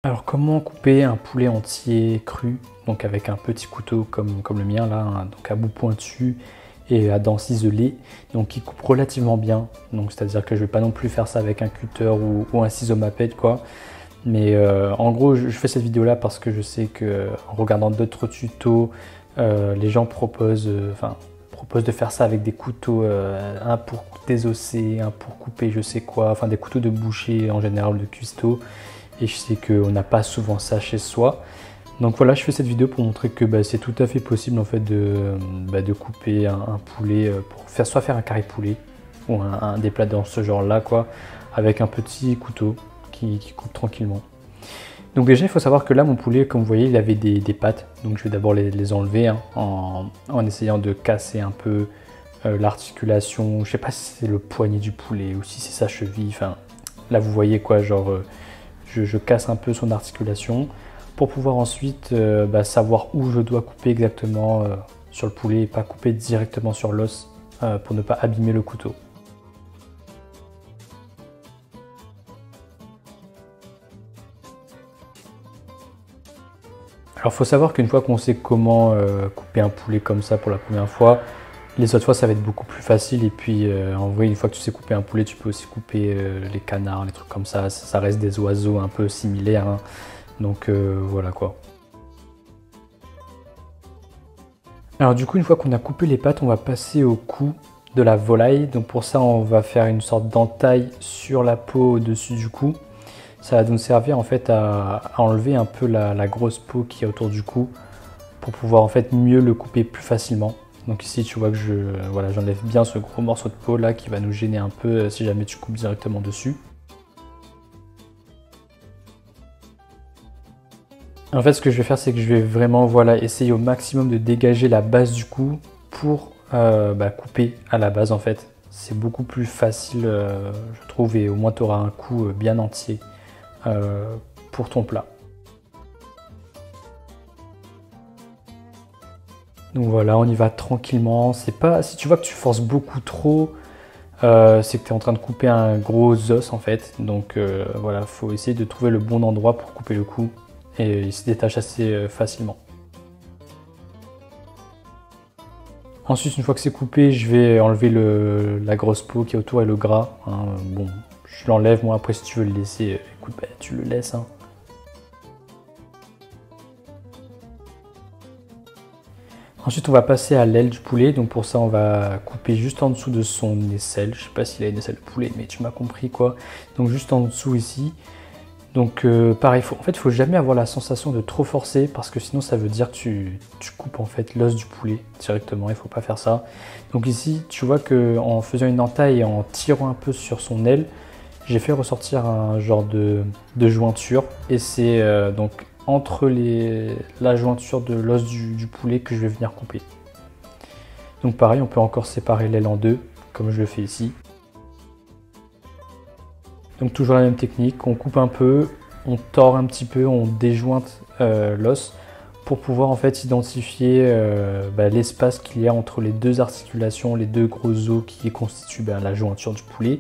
Alors comment couper un poulet entier cru, donc avec un petit couteau comme le mien là, hein, donc à bout pointu et à dents ciselées, donc qui coupe relativement bien. Donc c'est-à-dire que je vais pas non plus faire ça avec un cutter ou un ciseau mapette quoi. Mais en gros je fais cette vidéo là parce que je sais que en regardant d'autres tutos, les gens proposent de faire ça avec des couteaux, un pour désosser, un pour couper je sais quoi, enfin des couteaux de boucher en général, de cuistot. Et je sais qu'on n'a pas souvent ça chez soi. Donc voilà, je fais cette vidéo pour montrer que c'est tout à fait possible en fait de couper un poulet pour soit faire un carré poulet ou des plats dans ce genre là quoi, avec un petit couteau qui coupe tranquillement. Donc déjà il faut savoir que là mon poulet, comme vous voyez, il avait des pattes, donc je vais d'abord les enlever hein, en essayant de casser un peu l'articulation. Je sais pas si c'est le poignet du poulet ou si c'est sa cheville, enfin là vous voyez quoi, genre je casse un peu son articulation pour pouvoir ensuite savoir où je dois couper exactement sur le poulet et pas couper directement sur l'os pour ne pas abîmer le couteau. Alors il faut savoir qu'une fois qu'on sait comment couper un poulet comme ça pour la première fois, les autres fois ça va être beaucoup plus facile. Et puis en vrai, une fois que tu sais couper un poulet, tu peux aussi couper les canards, les trucs comme ça. Ça reste des oiseaux un peu similaires, hein. Donc voilà quoi. Alors du coup, une fois qu'on a coupé les pattes, on va passer au cou de la volaille. Donc pour ça, on va faire une sorte d'entaille sur la peau au-dessus du cou. Ça va nous servir en fait à enlever un peu la grosse peau qui est autour du cou pour pouvoir en fait mieux le couper plus facilement. Donc ici tu vois que j'enlève bien ce gros morceau de peau là qui va nous gêner un peu si jamais tu coupes directement dessus. En fait ce que je vais faire, c'est que je vais vraiment essayer au maximum de dégager la base du cou pour couper à la base en fait. C'est beaucoup plus facile je trouve, et au moins tu auras un cou bien entier pour ton plat. Donc voilà, on y va tranquillement. C'est pas, si tu vois que tu forces beaucoup trop, c'est que tu es en train de couper un gros os en fait. Donc voilà, faut essayer de trouver le bon endroit pour couper le cou et il se détache assez facilement. Ensuite, une fois que c'est coupé, je vais enlever la grosse peau qui est autour et le gras, hein. Bon, je l'enlève, moi après si tu veux le laisser, écoute, tu le laisses, hein. Ensuite, on va passer à l'aile du poulet. Donc pour ça, on va couper juste en dessous de son aisselle. Je sais pas s'il a une aisselle de poulet, mais tu m'as compris quoi. Donc juste en dessous ici. Donc pareil, en fait, il faut jamais avoir la sensation de trop forcer parce que sinon ça veut dire que tu coupes en fait l'os du poulet directement. Il faut pas faire ça. Donc ici, tu vois que en faisant une entaille et en tirant un peu sur son aile, j'ai fait ressortir un genre de jointure et c'est donc entre la jointure de l'os du poulet que je vais venir couper. Donc pareil, on peut encore séparer l'aile en deux, comme je le fais ici. Donc toujours la même technique, on coupe un peu, on tord un petit peu, on déjointe l'os pour pouvoir en fait identifier l'espace qu'il y a entre les deux articulations, les deux gros os qui constituent la jointure du poulet.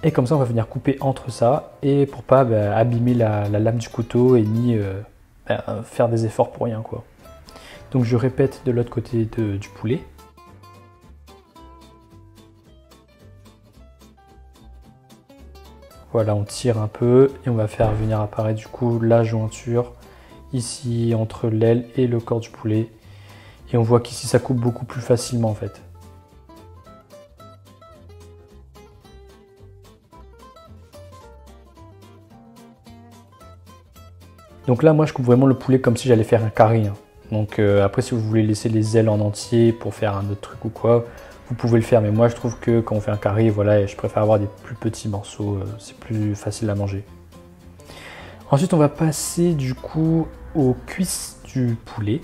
Et comme ça, on va venir couper entre ça, et pour pas abîmer la lame du couteau et ni faire des efforts pour rien quoi. Donc je répète de l'autre côté du poulet. Voilà, on tire un peu et on va faire venir apparaître du coup la jointure ici entre l'aile et le corps du poulet. Et on voit qu'ici ça coupe beaucoup plus facilement en fait. Donc là, moi, je coupe vraiment le poulet comme si j'allais faire un carré, hein. Donc après, si vous voulez laisser les ailes en entier pour faire un autre truc ou quoi, vous pouvez le faire. Mais moi, je trouve que quand on fait un carré, voilà, je préfère avoir des plus petits morceaux. C'est plus facile à manger. Ensuite, on va passer du coup aux cuisses du poulet.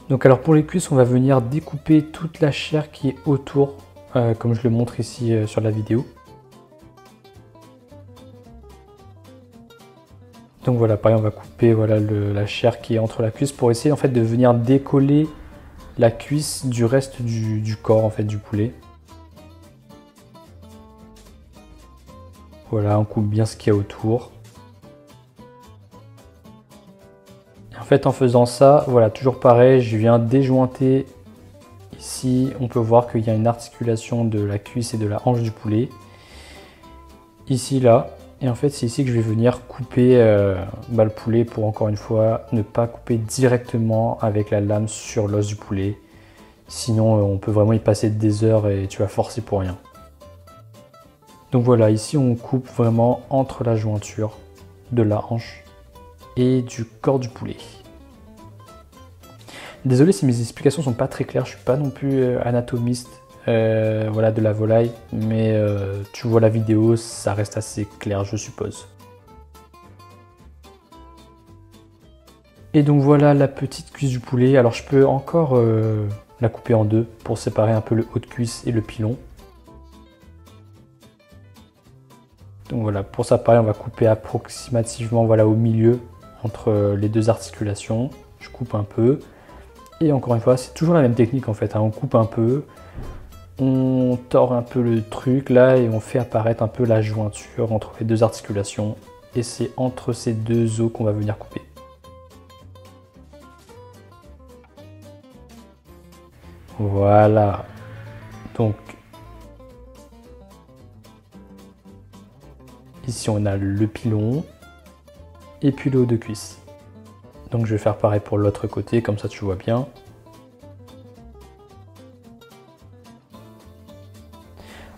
Donc alors pour les cuisses, on va venir découper toute la chair qui est autour, comme je le montre ici sur la vidéo. Donc voilà, pareil, on va couper la chair qui est entre la cuisse pour essayer en fait de venir décoller la cuisse du reste du corps en fait du poulet. Voilà, on coupe bien ce qu'il y a autour. Et en fait, en faisant ça, voilà, toujours pareil, je viens déjointer. Ici, on peut voir qu'il y a une articulation de la cuisse et de la hanche du poulet. Ici, là. Et en fait, c'est ici que je vais venir couper le poulet pour, encore une fois, ne pas couper directement avec la lame sur l'os du poulet. Sinon, on peut vraiment y passer des heures et tu vas forcer pour rien. Donc voilà, ici, on coupe vraiment entre la jointure de la hanche et du corps du poulet. Désolé si mes explications sont pas très claires, je suis pas non plus anatomiste voilà, de la volaille, mais tu vois la vidéo, ça reste assez clair, je suppose. Et donc voilà la petite cuisse du poulet. Alors je peux encore la couper en deux pour séparer un peu le haut de cuisse et le pilon. Donc voilà, pour ça pareil, on va couper approximativement voilà, au milieu entre les deux articulations. Je coupe un peu. Et encore une fois, c'est toujours la même technique en fait, hein. On coupe un peu, on tord un peu le truc là et on fait apparaître un peu la jointure entre les deux articulations. Et c'est entre ces deux os qu'on va venir couper. Voilà. Donc, ici on a le pilon et puis le haut de cuisse. Donc je vais faire pareil pour l'autre côté, comme ça tu vois bien.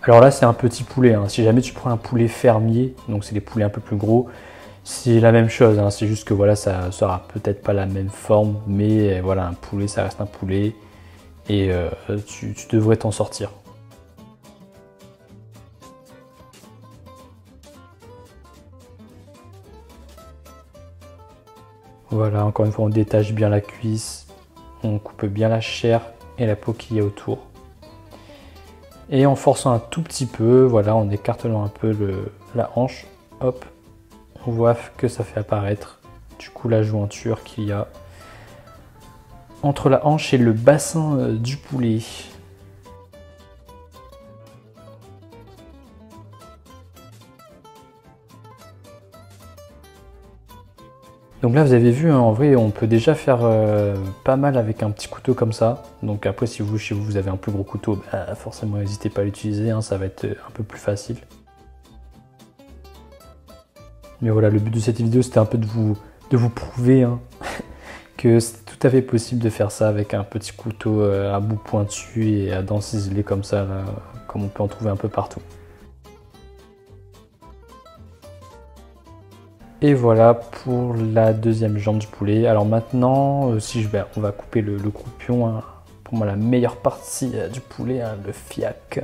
Alors là c'est un petit poulet, hein. Si jamais tu prends un poulet fermier, donc c'est des poulets un peu plus gros, c'est la même chose, hein. C'est juste que voilà, ça sera peut-être pas la même forme, mais voilà, un poulet ça reste un poulet et tu devrais t'en sortir. Voilà, encore une fois, on détache bien la cuisse, on coupe bien la chair et la peau qu'il y a autour. Et en forçant un tout petit peu, voilà, en écartelant un peu la hanche, hop, on voit que ça fait apparaître du coup la jointure qu'il y a entre la hanche et le bassin du poulet. Donc là vous avez vu, hein, en vrai on peut déjà faire pas mal avec un petit couteau comme ça. Donc après si vous chez vous avez un plus gros couteau, bah, forcément n'hésitez pas à l'utiliser, hein, ça va être un peu plus facile. Mais voilà, le but de cette vidéo c'était un peu de vous prouver hein, que c'est tout à fait possible de faire ça avec un petit couteau à bout pointu et à dents ciselées comme ça, là, comme on peut en trouver un peu partout. Et voilà pour la deuxième jambe du poulet. Alors maintenant, on va couper le croupion, hein. Pour moi la meilleure partie du poulet, hein, le fiac.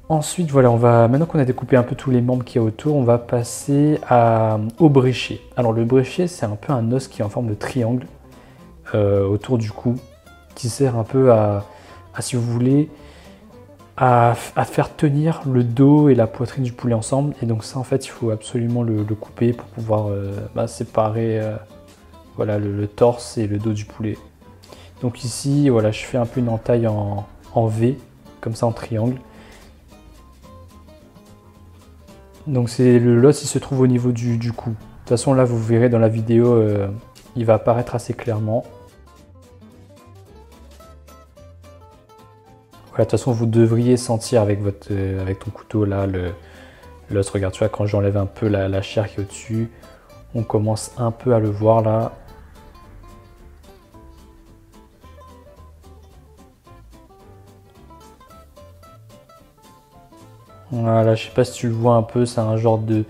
Ensuite, voilà, maintenant qu'on a découpé un peu tous les membres qu'il y a autour, on va passer au bréchet. Alors le bréchet, c'est un peu un os qui est en forme de triangle autour du cou, qui sert un peu si vous voulez, à faire tenir le dos et la poitrine du poulet ensemble. Et donc ça, en fait, il faut absolument le couper pour pouvoir séparer voilà, le torse et le dos du poulet. Donc ici, voilà, je fais un peu une entaille en V, comme ça en triangle. Donc c'est l'os, il se trouve au niveau du cou. De toute façon, là, vous verrez dans la vidéo, il va apparaître assez clairement. Voilà, de toute façon, vous devriez sentir avec ton couteau là l'os. Regarde, tu vois, quand j'enlève un peu la chair qui est au-dessus, on commence un peu à le voir là. Voilà, je sais pas si tu le vois un peu, c'est un genre de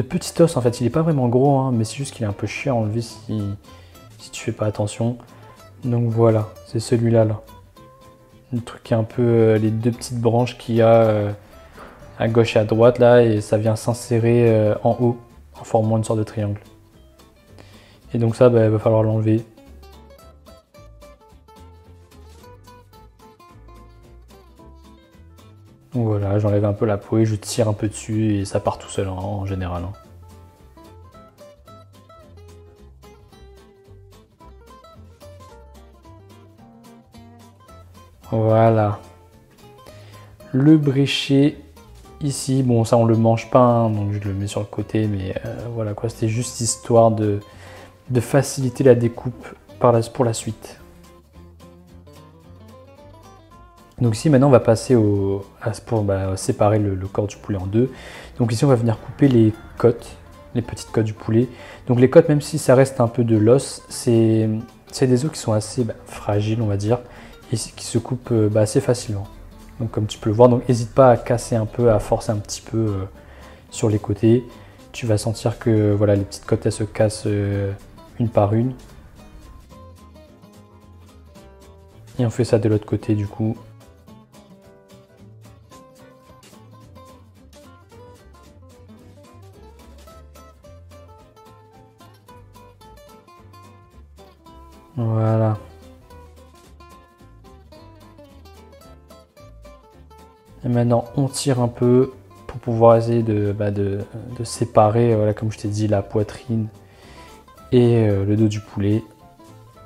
petit os en fait. Il est pas vraiment gros, hein, mais c'est juste qu'il est un peu chiant à enlever si tu fais pas attention. Donc voilà, c'est celui-là là. Le truc qui est un peu les deux petites branches qu'il y a à gauche et à droite là, et ça vient s'insérer en haut en formant une sorte de triangle. Et donc ça, il va falloir l'enlever. Donc voilà, j'enlève un peu la peau et je tire un peu dessus et ça part tout seul en général, hein. Voilà. Le bréchet ici, bon ça on le mange pas, hein, donc je le mets sur le côté, mais voilà quoi, c'était juste histoire de faciliter la découpe pour la suite. Donc ici maintenant on va passer pour séparer le corps du poulet en deux. Donc ici on va venir couper les côtes, les petites côtes du poulet. Donc les côtes, même si ça reste un peu de l'os, c'est des os qui sont assez fragiles on va dire, et qui se coupent assez facilement. Donc comme tu peux le voir, donc n'hésite pas à casser un peu, à forcer un petit peu sur les côtés. Tu vas sentir que voilà, les petites côtes elles se cassent une par une. Et on fait ça de l'autre côté du coup. Voilà. Et maintenant on tire un peu pour pouvoir essayer de séparer, voilà, comme je t'ai dit, la poitrine et le dos du poulet.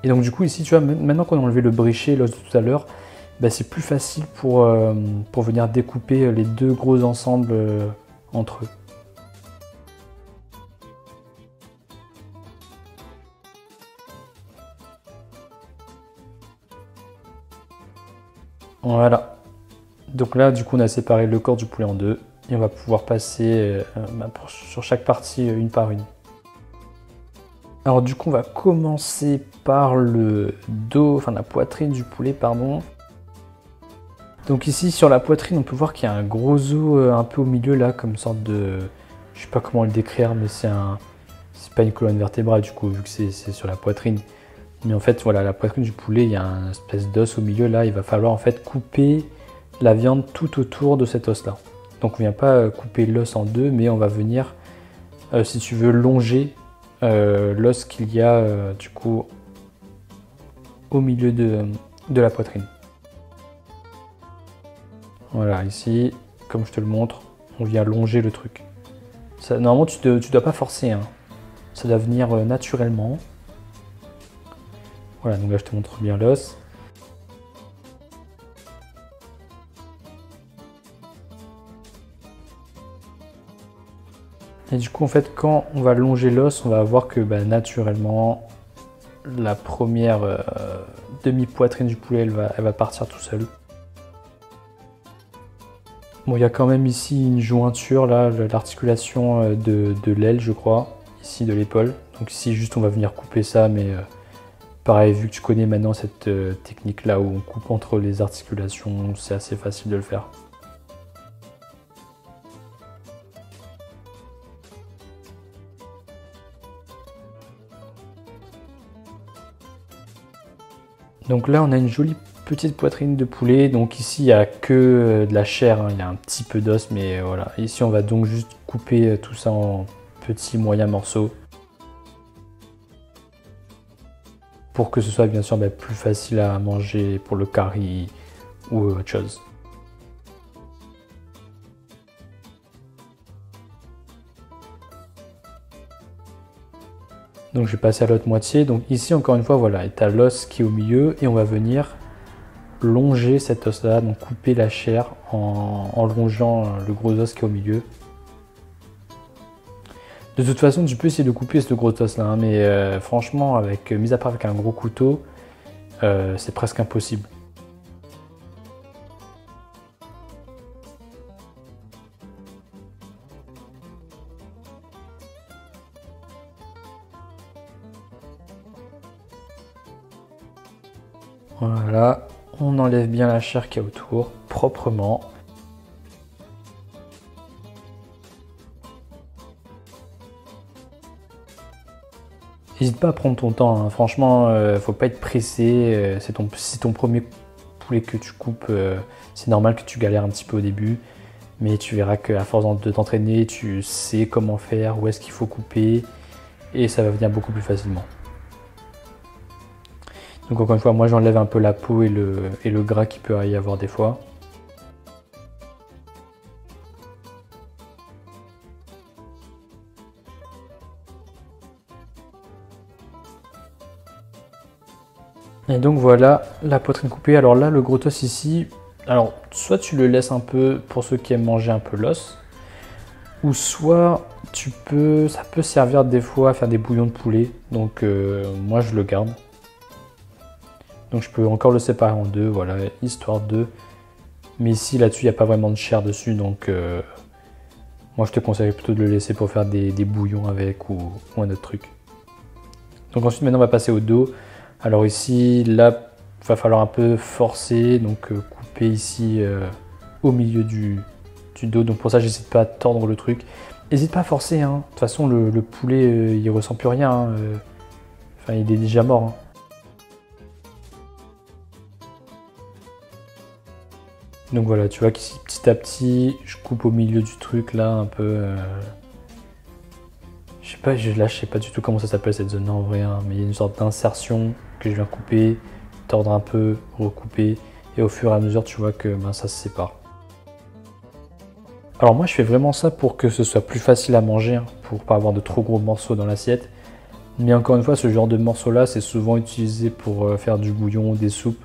Et donc du coup ici tu vois, maintenant qu'on a enlevé le brichet, l'os de tout à l'heure, c'est plus facile pour venir découper les deux gros ensembles entre eux. Voilà. Donc là, du coup, on a séparé le corps du poulet en deux et on va pouvoir passer sur chaque partie une par une. Alors du coup, on va commencer par le dos, enfin la poitrine du poulet, pardon. Donc ici, sur la poitrine, on peut voir qu'il y a un gros os un peu au milieu là, comme une sorte de, je sais pas comment le décrire, mais c'est pas une colonne vertébrale du coup, vu que c'est sur la poitrine. Mais en fait, voilà, la poitrine du poulet, il y a une espèce d'os au milieu là. Il va falloir en fait couper la viande tout autour de cet os là. Donc on ne vient pas couper l'os en deux, mais on va venir, si tu veux, longer l'os qu'il y a du coup au milieu de la poitrine. Voilà, ici, comme je te le montre, on vient longer le truc. Ça, normalement, tu dois pas forcer, hein. Ça doit venir naturellement. Voilà, donc là je te montre bien l'os. Et du coup, en fait, quand on va longer l'os, on va voir que naturellement, la première demi-poitrine du poulet, elle va partir tout seul. Bon, il y a quand même ici une jointure, là, l'articulation de l'aile, je crois, ici de l'épaule. Donc ici, juste, on va venir couper ça, mais pareil, vu que tu connais maintenant cette technique-là où on coupe entre les articulations, c'est assez facile de le faire. Donc là, on a une jolie petite poitrine de poulet. Donc ici, il n'y a que de la chair, hein. Il y a un petit peu d'os, mais voilà. Ici, on va donc juste couper tout ça en petits moyens morceaux pour que ce soit bien sûr plus facile à manger pour le curry ou autre chose. Donc je vais passer à l'autre moitié. Donc ici encore une fois, voilà, tu as l'os qui est au milieu et on va venir longer cet os là, donc couper la chair en longeant le gros os qui est au milieu. De toute façon, tu peux essayer de couper ce gros os là, hein, mais franchement, mis à part avec un gros couteau, c'est presque impossible. Voilà, on enlève bien la chair qui est autour, proprement. N'hésite pas à prendre ton temps, hein. Franchement, faut pas être pressé. C'est ton premier poulet que tu coupes. C'est normal que tu galères un petit peu au début, mais tu verras qu'à force de t'entraîner, tu sais comment faire, où est-ce qu'il faut couper, et ça va venir beaucoup plus facilement. Donc encore une fois, moi j'enlève un peu la peau et le gras qu'il peut y avoir des fois. Et donc voilà la poitrine coupée. Alors là, le gros os ici, Alors, soit tu le laisses un peu pour ceux qui aiment manger un peu l'os, ou soit ça peut servir des fois à faire des bouillons de poulet. Donc moi je le garde. Donc je peux encore le séparer en deux, voilà, histoire de. Mais ici là-dessus il n'y a pas vraiment de chair dessus, donc moi je te conseille plutôt de le laisser pour faire des bouillons avec ou un autre truc. Donc ensuite maintenant on va passer au dos. Alors ici là il va falloir un peu forcer, donc couper ici au milieu du dos. Donc pour ça j'hésite pas à tordre le truc. N'hésite pas à forcer, hein. De toute façon le poulet il ressent plus rien, hein. Enfin il est déjà mort, hein. Donc voilà, tu vois qu'ici petit à petit je coupe au milieu du truc là un peu. Je sais pas, là je sais pas du tout comment ça s'appelle cette zone là en vrai, hein, mais il y a une sorte d'insertion que je viens couper, tordre un peu, recouper, et au fur et à mesure tu vois que ça se sépare. Alors moi je fais vraiment ça pour que ce soit plus facile à manger, hein, pour pas avoir de trop gros morceaux dans l'assiette. Mais encore une fois, ce genre de morceaux là c'est souvent utilisé pour faire du bouillon, des soupes.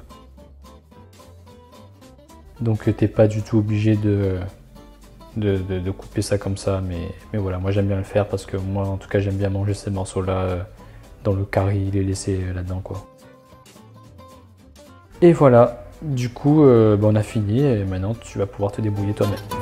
Donc t'es pas du tout obligé de couper ça comme ça, mais voilà, moi j'aime bien le faire parce que moi en tout cas j'aime bien manger ces morceaux là dans le curry, les laisser là-dedans quoi. Et voilà, du coup on a fini et maintenant tu vas pouvoir te débrouiller toi-même.